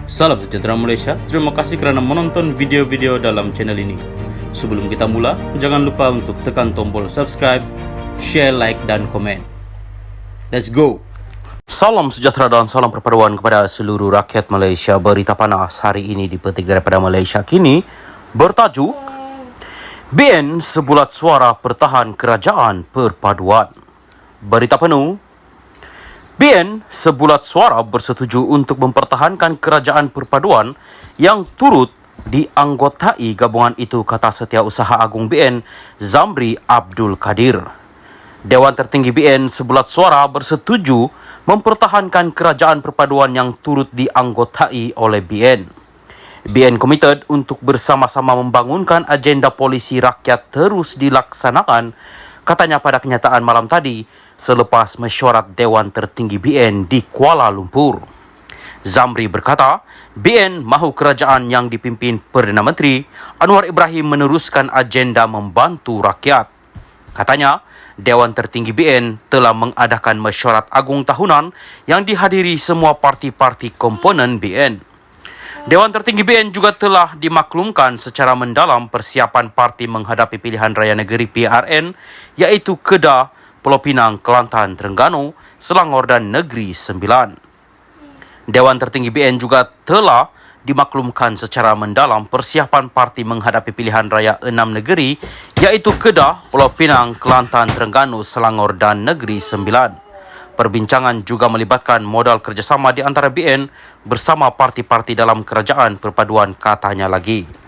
Salam sejahtera Malaysia, terima kasih kerana menonton video-video dalam channel ini. Sebelum kita mula, jangan lupa untuk tekan tombol subscribe, share, like dan komen. Let's go! Salam sejahtera dan salam perpaduan kepada seluruh rakyat Malaysia. Berita panas hari ini dipetik daripada Malaysia Kini bertajuk BN sebulat suara pertahan kerajaan perpaduan. Berita penuh, BN sebulat suara bersetuju untuk mempertahankan kerajaan perpaduan yang turut dianggotai gabungan itu, kata Setiausaha Agung BN Zamri Abdul Kadir. Dewan Tertinggi BN sebulat suara bersetuju mempertahankan kerajaan perpaduan yang turut dianggotai oleh BN. BN komited untuk bersama-sama membangunkan agenda polisi rakyat terus dilaksanakan, katanya pada kenyataan malam tadi selepas mesyuarat Dewan Tertinggi BN di Kuala Lumpur. Zamri berkata, BN mahu kerajaan yang dipimpin Perdana Menteri Anwar Ibrahim meneruskan agenda membantu rakyat. Katanya, Dewan Tertinggi BN telah mengadakan mesyuarat agung tahunan yang dihadiri semua parti-parti komponen BN. Dewan Tertinggi BN juga telah dimaklumkan secara mendalam persiapan parti menghadapi pilihan raya negeri PRN, iaitu Kedah, Pulau Pinang, Kelantan, Terengganu, Selangor dan Negeri Sembilan. Dewan Tertinggi BN juga telah dimaklumkan secara mendalam persiapan parti menghadapi pilihan raya 6 negeri, iaitu Kedah, Pulau Pinang, Kelantan, Terengganu, Selangor dan Negeri Sembilan. Perbincangan juga melibatkan modal kerjasama di antara BN bersama parti-parti dalam kerajaan perpaduan, katanya lagi.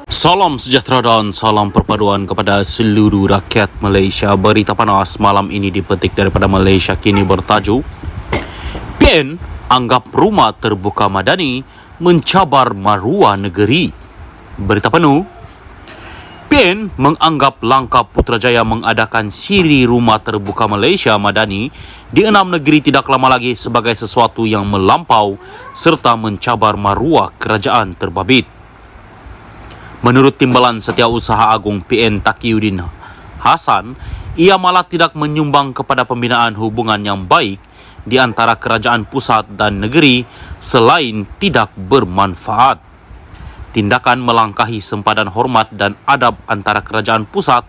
Salam sejahtera dan salam perpaduan kepada seluruh rakyat Malaysia. Berita panas malam ini dipetik daripada Malaysia Kini bertajuk BN anggap rumah terbuka Madani mencabar maruah negeri. Berita penuh, BN menganggap langkah Putrajaya mengadakan siri rumah terbuka Malaysia Madani di 6 negeri tidak lama lagi sebagai sesuatu yang melampau serta mencabar maruah kerajaan terbabit. Menurut Timbalan Setiausaha Agung PN Taqiyuddin Hassan, ia malah tidak menyumbang kepada pembinaan hubungan yang baik di antara kerajaan pusat dan negeri selain tidak bermanfaat. Tindakan melangkahi sempadan hormat dan adab antara kerajaan pusat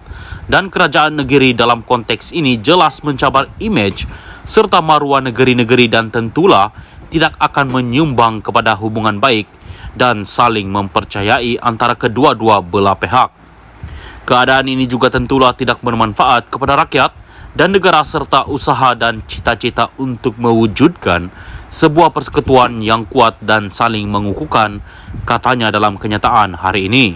dan kerajaan negeri dalam konteks ini jelas mencabar imej serta maruah negeri-negeri dan tentulah tidak akan menyumbang kepada hubungan baik dan saling mempercayai antara kedua-dua belah pihak. Keadaan ini juga tentulah tidak bermanfaat kepada rakyat dan negara serta usaha dan cita-cita untuk mewujudkan sebuah persekutuan yang kuat dan saling mengukuhkan, katanya dalam kenyataan hari ini.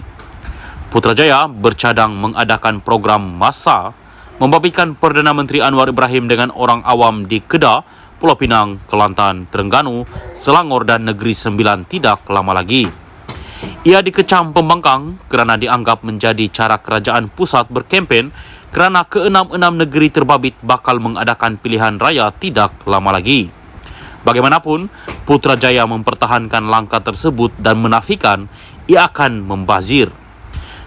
Putrajaya bercadang mengadakan program massa membabitkan Perdana Menteri Anwar Ibrahim dengan orang awam di Kedah, Pulau Pinang, Kelantan, Terengganu, Selangor dan Negeri Sembilan tidak lama lagi. Ia dikecam pembangkang kerana dianggap menjadi cara kerajaan pusat berkempen kerana ke-6 negeri terbabit bakal mengadakan pilihan raya tidak lama lagi. Bagaimanapun, Putrajaya mempertahankan langkah tersebut dan menafikan ia akan membazir.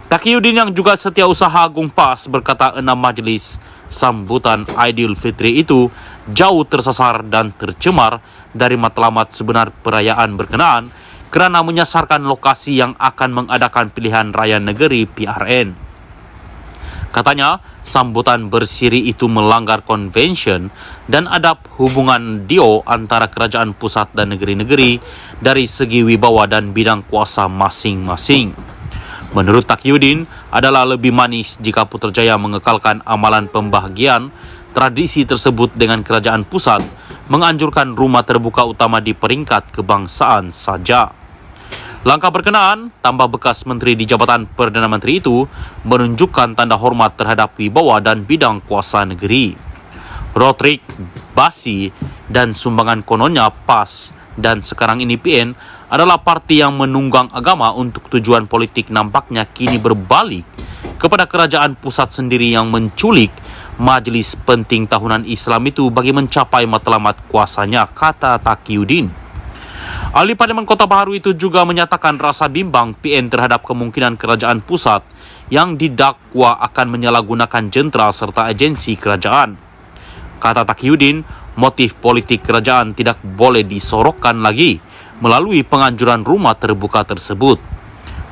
Taqiyuddin yang juga Setiausaha Agung PAS berkata 6 majlis sambutan Aidilfitri itu jauh tersasar dan tercemar dari matlamat sebenar perayaan berkenaan kerana menyasarkan lokasi yang akan mengadakan pilihan raya negeri PRN. Katanya, sambutan bersiri itu melanggar konvensyen dan adab hubungan dio antara kerajaan pusat dan negeri-negeri dari segi wibawa dan bidang kuasa masing-masing. Menurut Taqiyuddin, adalah lebih manis jika Putrajaya mengekalkan amalan pembahagian tradisi tersebut dengan kerajaan pusat menganjurkan rumah terbuka utama di peringkat kebangsaan saja. Langkah berkenaan, tambah bekas menteri di Jabatan Perdana Menteri itu menunjukkan tanda hormat terhadap wibawa dan bidang kuasa negeri. Rotrik, Basi dan sumbangan kononnya PAS dan sekarang ini PN adalah parti yang menunggang agama untuk tujuan politik nampaknya kini berbalik kepada kerajaan pusat sendiri yang menculik majlis penting tahunan Islam itu bagi mencapai matlamat kuasanya, kata Taqiyuddin. Ahli Parlimen Kota Baharu itu juga menyatakan rasa bimbang PN terhadap kemungkinan kerajaan pusat yang didakwa akan menyalahgunakan jentera serta agensi kerajaan. Kata Taqiyuddin, motif politik kerajaan tidak boleh disorokkan lagi melalui penganjuran rumah terbuka tersebut.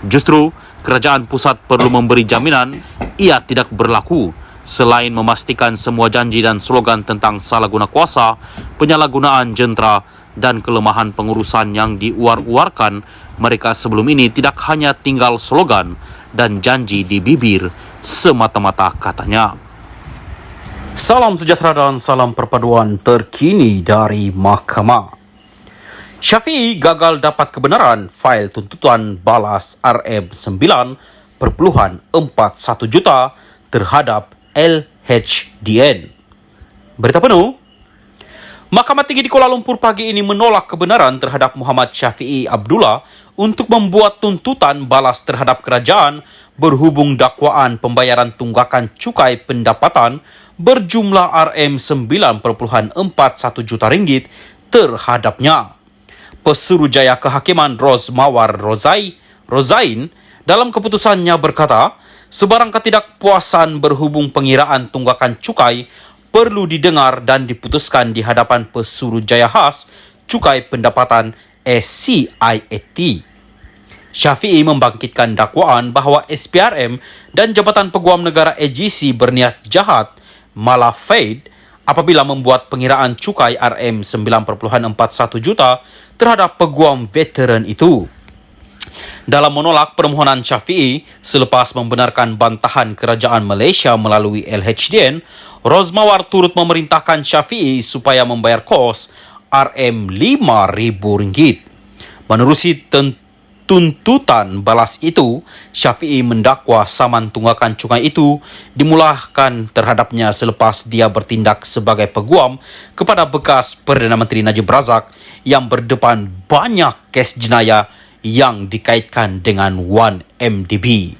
Justru, kerajaan pusat perlu memberi jaminan ia tidak berlaku, selain memastikan semua janji dan slogan tentang salah guna kuasa, penyalahgunaan jentera, dan kelemahan pengurusan yang diuar-uarkan mereka sebelum ini tidak hanya tinggal slogan dan janji di bibir semata-mata, katanya. Salam sejahtera dan salam perpaduan terkini dari Mahkamah. Syafiee gagal dapat kebenaran fail tuntutan balas RM9,41 juta terhadap LHDN. Berita penuh. Mahkamah Tinggi di Kuala Lumpur pagi ini menolak kebenaran terhadap Muhammad Syafiee Abdullah untuk membuat tuntutan balas terhadap kerajaan berhubung dakwaan pembayaran tunggakan cukai pendapatan berjumlah RM9,41 juta ringgit terhadapnya. Pesuruhjaya Kehakiman Rozmawar Rozain dalam keputusannya berkata, sebarang ketidakpuasan berhubung pengiraan tunggakan cukai perlu didengar dan diputuskan di hadapan Pesuruhjaya Khas Cukai Pendapatan SCIAT. Syafiee membangkitkan dakwaan bahawa SPRM dan Jabatan Peguam Negara AGC berniat jahat malafide apabila membuat pengiraan cukai RM9,41 juta terhadap peguam veteran itu. Dalam menolak permohonan Syafiee selepas membenarkan bantahan kerajaan Malaysia melalui LHDN, Rozmawar turut memerintahkan Syafiee supaya membayar kos RM5,000. Menerusi tuntutan balas itu, Syafiee mendakwa saman tunggakan cukai itu dimulahkan terhadapnya selepas dia bertindak sebagai peguam kepada bekas Perdana Menteri Najib Razak yang berdepan banyak kes jenayah yang dikaitkan dengan 1MDB.